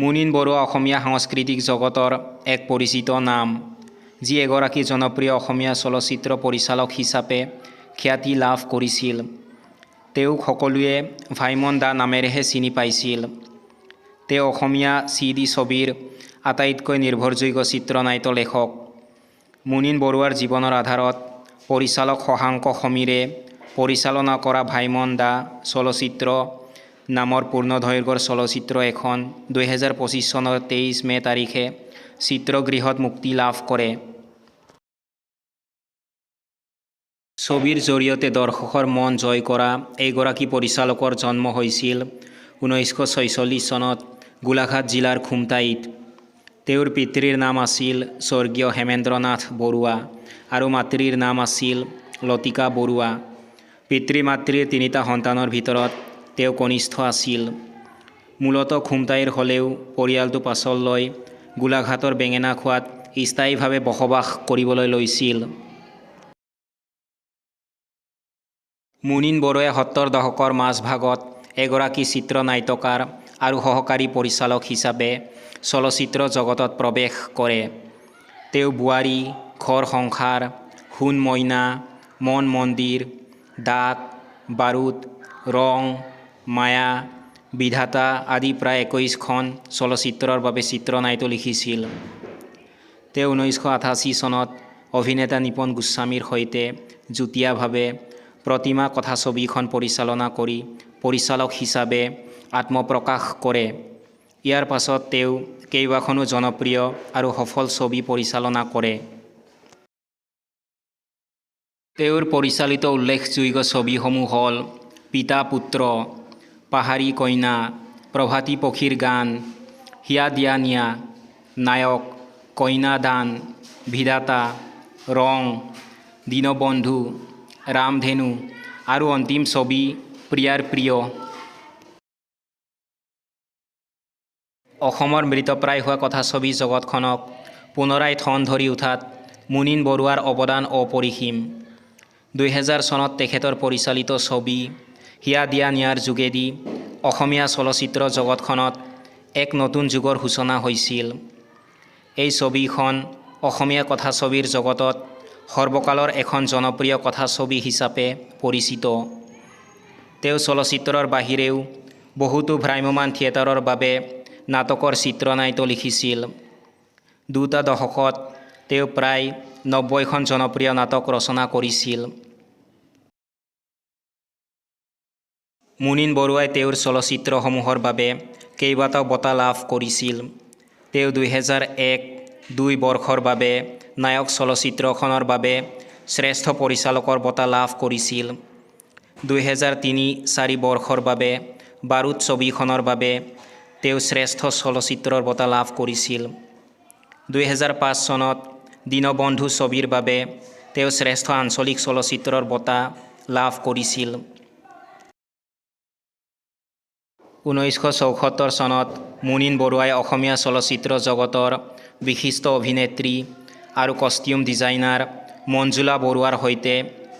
মুনীন বৰুৱা অসমীয়া সাংস্কৃতিক জগতৰ এক পৰিচিত নাম, যি এগৰাকী জনপ্ৰিয় অসমীয়া চলচ্চিত্ৰ পৰিচালক হিচাপে খ্যাতি লাভ কৰিছিল। তেওঁক সকলোৱে ভাইমন দা নামেৰেহে চিনি পাইছিল। তেওঁ অসমীয়া CD ছবিৰ আটাইতকৈ নিৰ্ভৰযোগ্য চিত্ৰনাট্য লেখক। মুনীন বৰুৱাৰ জীৱনৰ আধাৰত পৰিচালক শশাংক সমীৰে পৰিচালনা কৰা ভাইমন দা চলচ্চিত্ৰ নামৰ পূৰ্ণদৈৰ্ঘ্যৰ চলচ্চিত্ৰ এখন 2025 চনৰ 23 মে তাৰিখে চিত্ৰগৃহত মুক্তি লাভ কৰে। ছবিৰ জৰিয়তে দৰ্শকৰ মন জয় কৰা এইগৰাকী পৰিচালকৰ জন্ম হৈছিল 1946 চনত গোলাঘাট জিলাৰ খুমটাইত। তেওঁৰ পিতৃৰ নাম আছিল স্বৰ্গীয় হেমেন্দ্ৰ নাথ বৰুৱা আৰু মাতৃৰ নাম আছিল লতিকা বৰুৱা। পিতৃ মাতৃৰ তিনিটা সন্তানৰ ভিতৰত তেওঁ কনিষ্ঠ আছিল। মূলতঃ খুমটাইৰ হ'লেও পৰিয়ালটো পাছলৈ গোলাঘাটৰ বেঙেনাখোৱাত স্থায়ীভাৱে বসবাস কৰিবলৈ লৈছিল। মুনীন বৰুৱাই 70 দশকৰ মাজভাগত এগৰাকী চিত্ৰনাট্যকাৰ আৰু সহকাৰী পৰিচালক হিচাপে চলচ্চিত্ৰ জগতত প্ৰৱেশ কৰে। তেওঁ বোৱাৰী, ঘৰ সংসাৰ, সোণ মইনা, মন মন্দিৰ, ডাক, বাৰুদ, ৰং, মায়া, বিধাতা আদি প্ৰায় 21খন চলচ্চিত্ৰৰ বাবে চিত্ৰনাট্য লিখিছিল। তেওঁ 1988 চনত অভিনেতা নিপন গোস্বামীৰ সৈতে যুটীয়াভাৱে প্ৰতিমা কথাছবিখন পৰিচালনা কৰি পৰিচালক হিচাপে আত্মপ্ৰকাশ কৰে। ইয়াৰ পাছত তেওঁ কেইবাখনো জনপ্ৰিয় আৰু সফল ছবি পৰিচালনা কৰে। তেওঁৰ পৰিচালিত উল্লেখযোগ্য ছবিসমূহ হ'ল পিতা পুত্ৰ, পাহাৰী কইনা, প্ৰভাতী পক্ষীৰ গান, হিয়া দিয়া নিয়া, নায়ক, কইনা দান, বিধাতা, ৰং, দীনবন্ধু, ৰামধেনু আৰু অন্তিম ছবি প্ৰিয়াৰ প্ৰিয়। অসমৰ মৃতপ্ৰায় হোৱা কথাছবি জগতখনক পুনৰাই ঠন ধৰি উঠাত মুনীন বৰুৱাৰ অৱদান অপৰিসীম। 2000 চনত তেখেতৰ পৰিচালিত ছবি হিয়া দিয়া নিয়াৰ যোগেদি অসমীয়া চলচ্চিত্ৰ জগতখনত এক নতুন যুগৰ সূচনা হৈছিল। এই ছবিখন অসমীয়া কথাছবিৰ জগতত সৰ্বকালৰ এখন জনপ্ৰিয় কথাছবি হিচাপে পৰিচিত। তেওঁ চলচ্চিত্ৰৰ বাহিৰেও বহুতো ভ্ৰাম্যমাণ থিয়েটাৰৰ বাবে নাটকৰ চিত্ৰনাট্য লিখিছিল। দুটা দশকত তেওঁ প্ৰায় 90খন জনপ্ৰিয় নাটক ৰচনা কৰিছিল। মুনীন বৰুৱাই তেওঁৰ চলচ্চিত্ৰসমূহৰ বাবে কেইবাটাও বঁটা লাভ কৰিছিল। তেওঁ 2001-02 বৰ্ষৰ বাবে নায়ক চলচ্চিত্ৰখনৰ বাবে শ্ৰেষ্ঠ পৰিচালকৰ বঁটা লাভ কৰিছিল। 2003-04 বৰ্ষৰ বাবে বাৰুদ ছবিখনৰ বাবে তেওঁ শ্ৰেষ্ঠ চলচ্চিত্ৰৰ বঁটা লাভ কৰিছিল। 2005 চনত দীনবন্ধু ছবিৰ বাবে তেওঁ শ্ৰেষ্ঠ আঞ্চলিক চলচ্চিত্ৰৰ বঁটা লাভ কৰিছিল। 1974 চনত মুনীন বৰুৱাই অসমীয়া চলচ্চিত্ৰ জগতৰ বিশিষ্ট অভিনেত্ৰী আৰু কষ্টিউম ডিজাইনাৰ মঞ্জুলা বৰুৱাৰ সৈতে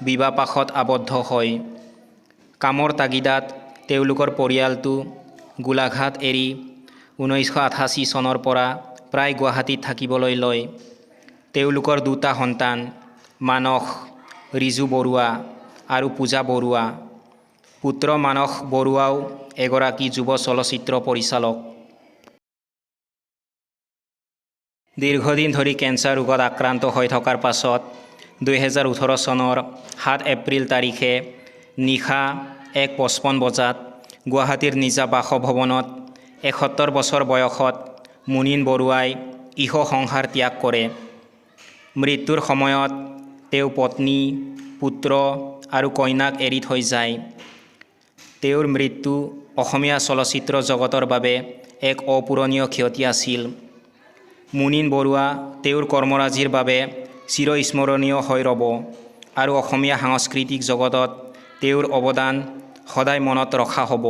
বিবাহপাশত আবদ্ধ হয়। কামৰ তাগিদাত তেওঁলোকৰ পৰিয়ালটো গোলাঘাট এৰি 1988 চনৰ পৰা প্ৰায় গুৱাহাটীত থাকিবলৈ লয়। তেওঁলোকৰ দুটা সন্তান মানস, ৰিজু বৰুৱা আৰু পূজা বৰুৱা। পুত্ৰ মানস বৰুৱাও এগৰাকী যুৱ চলচ্চিত্ৰ পৰিচালক। দীৰ্ঘদিন ধৰি কেঞ্চাৰ ৰোগত আক্ৰান্ত হৈ থকাৰ পাছত 2018 চনৰ 7 এপ্ৰিল তাৰিখে নিশা 1:55 বজাত গুৱাহাটীৰ নিজা বাসভৱনত 71 বছৰ বয়সত মুনীন বৰুৱাই ইহ সংসাৰ ত্যাগ কৰে। মৃত্যুৰ সময়ত তেওঁ পত্নী, পুত্ৰ আৰু কন্যাক এৰি থৈ যায়। তেওঁৰ মৃত্যু অসমীয়া চলচ্চিত্ৰ জগতৰ বাবে এক অপূৰণীয় ক্ষতি আছিল। মুনীন বৰুৱা তেওঁৰ কৰ্মৰাজিৰ বাবে চিৰস্মৰণীয় হৈ ৰ'ব আৰু অসমীয়া সাংস্কৃতিক জগতত তেওঁৰ অৱদান সদায় মনত ৰখা হ'ব।